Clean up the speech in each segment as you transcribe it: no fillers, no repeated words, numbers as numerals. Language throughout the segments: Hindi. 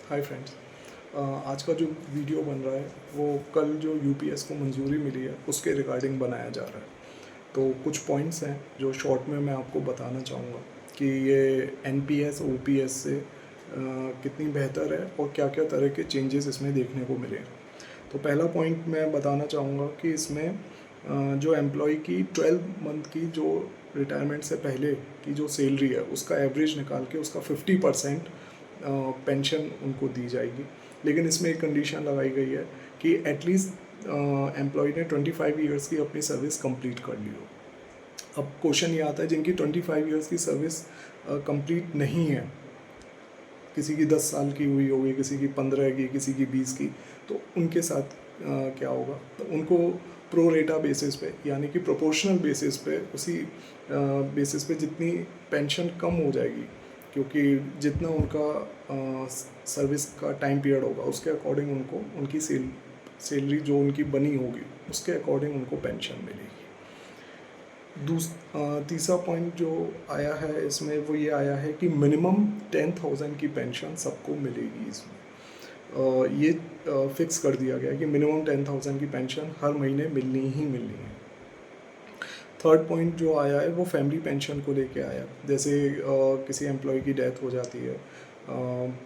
Hi friends. आज का जो वीडियो बन रहा है वो कल जो यूपीएस को मंजूरी मिली है उसके रिगार्डिंग बनाया जा रहा है। तो कुछ पॉइंट्स हैं जो शॉर्ट में मैं आपको बताना चाहूँगा कि ये एनपीएस ओपीएस से कितनी बेहतर है और क्या क्या तरह के चेंजेस इसमें देखने को मिले हैं। तो पहला पॉइंट मैं बताना चाहूँगा कि इसमें जो एम्प्लॉय की 12 मंथ की जो रिटायरमेंट से पहले की जो सैलरी है उसका एवरेज निकाल के उसका 50% पेंशन उनको दी जाएगी। लेकिन इसमें एक कंडीशन लगाई गई है कि एटलीस्ट एम्प्लॉय ने 25 ईयर्स की अपनी सर्विस कंप्लीट कर ली हो। अब क्वेश्चन ये आता है जिनकी 25 ईयर्स की सर्विस कंप्लीट नहीं है, किसी की 10 साल की हुई होगी, किसी की 15 की, किसी की 20 की, तो उनके साथ क्या होगा, तो उनको प्रो रेटा बेसिस पे यानी कि प्रोपोर्शनल बेसिस पे उसी बेसिस पे जितनी पेंशन कम हो जाएगी, क्योंकि जितना उनका सर्विस का टाइम पीरियड होगा उसके अकॉर्डिंग उनको उनकी सैलरी जो उनकी बनी होगी उसके अकॉर्डिंग उनको पेंशन मिलेगी। तीसरा पॉइंट जो आया है इसमें वो ये आया है कि मिनिमम 10,000 की पेंशन सबको मिलेगी। इसमें ये फिक्स कर दिया गया है कि मिनिमम 10,000 की पेंशन हर महीने मिलनी ही मिलनी है। थर्ड पॉइंट जो आया है वो फैमिली पेंशन को लेके आया। जैसे किसी एम्प्लॉय की डेथ हो जाती है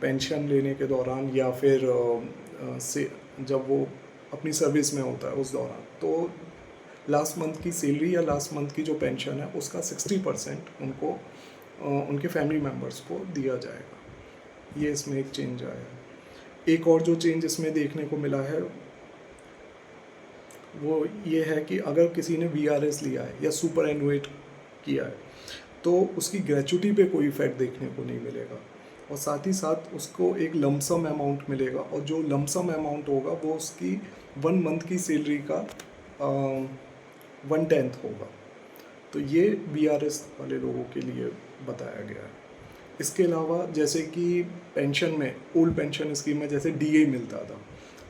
पेंशन लेने के दौरान या फिर से जब वो अपनी सर्विस में होता है उस दौरान, तो लास्ट मंथ की सैलरी या लास्ट मंथ की जो पेंशन है उसका 60% उनको उनके फैमिली मेम्बर्स को दिया जाएगा। ये इसमें एक चेंज आया है। एक और जो चेंज इसमें देखने को मिला है वो ये है कि अगर किसी ने वीआरएस लिया है या सुपर एनुएट किया है तो उसकी ग्रेचुटी पे कोई इफेक्ट देखने को नहीं मिलेगा, और साथ ही साथ उसको एक लमसम अमाउंट मिलेगा, और जो लमसम अमाउंट होगा वो उसकी 1 मंथ की सैलरी का 1/10 होगा। तो ये वीआरएस वाले लोगों के लिए बताया गया है। इसके अलावा जैसे कि पेंशन में ओल्ड पेंशन स्कीम में जैसे डीए मिलता था,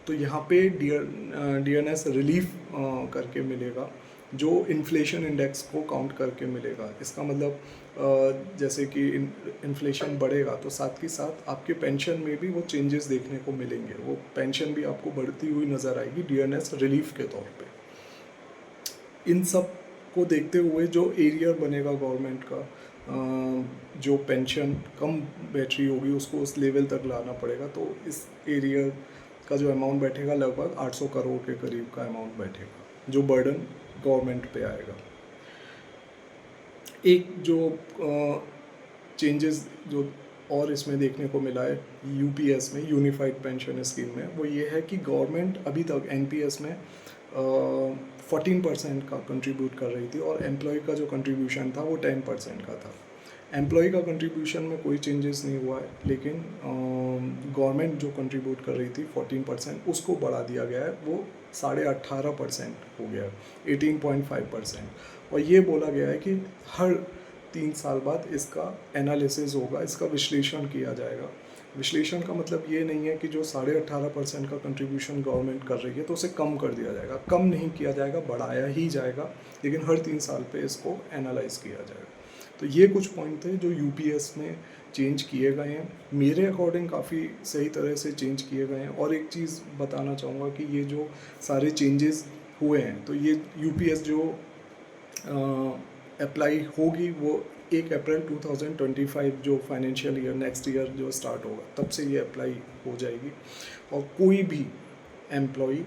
तो यहाँ पे डीएनएस रिलीफ करके मिलेगा, जो इन्फ्लेशन इंडेक्स को काउंट करके मिलेगा। इसका मतलब जैसे कि इन्फ्लेशन बढ़ेगा तो साथ ही साथ आपके पेंशन में भी वो चेंजेस देखने को मिलेंगे, वो पेंशन भी आपको बढ़ती हुई नज़र आएगी डीएनएस रिलीफ के तौर पे। इन सब को देखते हुए जो एरियर बनेगा गवर्नमेंट का, जो पेंशन कम बैटरी होगी उसको उस लेवल तक लाना पड़ेगा, तो इस एरियर का जो अमाउंट बैठेगा लगभग 800 करोड़ के करीब का अमाउंट बैठेगा, जो बर्डन गवर्नमेंट पे आएगा। एक जो चेंजेस जो और इसमें देखने को मिला है यूपीएस में, यूनिफाइड पेंशन स्कीम में, वो ये है कि गवर्नमेंट अभी तक एनपीएस में 14% का कंट्रीब्यूट कर रही थी और एम्प्लॉय का जो कंट्रीब्यूशन था वो 10% का था। एम्प्लॉय का कंट्रीब्यूशन में कोई चेंजेस नहीं हुआ है, लेकिन गवर्नमेंट जो कंट्रीब्यूट कर रही थी 14% उसको बढ़ा दिया गया है, वो 18.5% हो गया है, 18.5%। और ये बोला गया है कि हर 3 साल बाद इसका एनालिसिस होगा, इसका विश्लेषण किया जाएगा। विश्लेषण का मतलब ये नहीं है कि जो 18.5% का कंट्रीब्यूशन गवर्नमेंट कर रही है तो उसे कम कर दिया जाएगा, कम नहीं किया जाएगा, बढ़ाया ही जाएगा, लेकिन हर 3 साल पे इसको एनालाइज किया जाएगा। तो ये कुछ पॉइंट थे जो यूपीएस में चेंज किए गए हैं, मेरे अकॉर्डिंग काफ़ी सही तरह से चेंज किए गए हैं। और एक चीज़ बताना चाहूँगा कि ये जो सारे चेंजेस हुए हैं तो ये यूपीएस जो अप्लाई होगी वो 1 अप्रैल 2025 जो फाइनेंशियल ईयर नेक्स्ट ईयर जो स्टार्ट होगा तब से ये अप्लाई हो जाएगी। और कोई भी एम्प्लॉई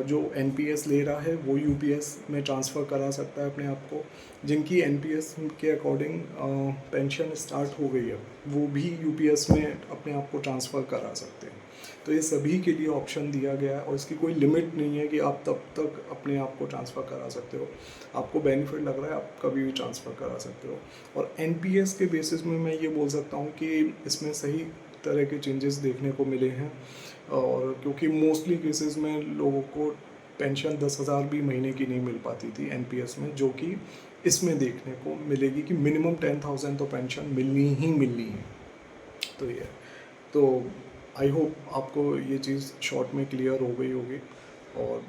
जो एनपीएस ले रहा है वो यूपीएस में ट्रांसफ़र करा सकता है अपने आप को। जिनकी एनपीएस के अकॉर्डिंग पेंशन स्टार्ट हो गई है वो भी यूपीएस में अपने आप को ट्रांसफ़र करा सकते हैं। तो ये सभी के लिए ऑप्शन दिया गया है और इसकी कोई लिमिट नहीं है कि आप तब तक अपने आप को ट्रांसफ़र करा सकते हो। आपको बेनिफिट लग रहा है आप कभी भी ट्रांसफ़र करा सकते हो। और एनपीएस के बेसिस में मैं ये बोल सकता हूँ कि इसमें सही तरह के चेंजेस देखने को मिले हैं, और क्योंकि मोस्टली केसेस में लोगों को पेंशन 10,000 भी महीने की नहीं मिल पाती थी एनपीएस में, जो कि इसमें देखने को मिलेगी कि मिनिमम 10,000 तो पेंशन मिलनी ही मिलनी है। तो ये तो आई होप आपको ये चीज़ शॉर्ट में क्लियर हो गई होगी, और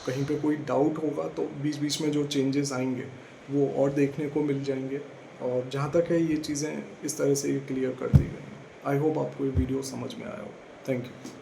कहीं पे कोई डाउट होगा तो बीच बीच में जो चेंजेस आएंगे वो और देखने को मिल जाएंगे। और जहाँ तक है ये चीज़ें इस तरह से क्लियर कर दी गई हैं। आई होप आपको ये वीडियो समझ में आया हो। Thank you.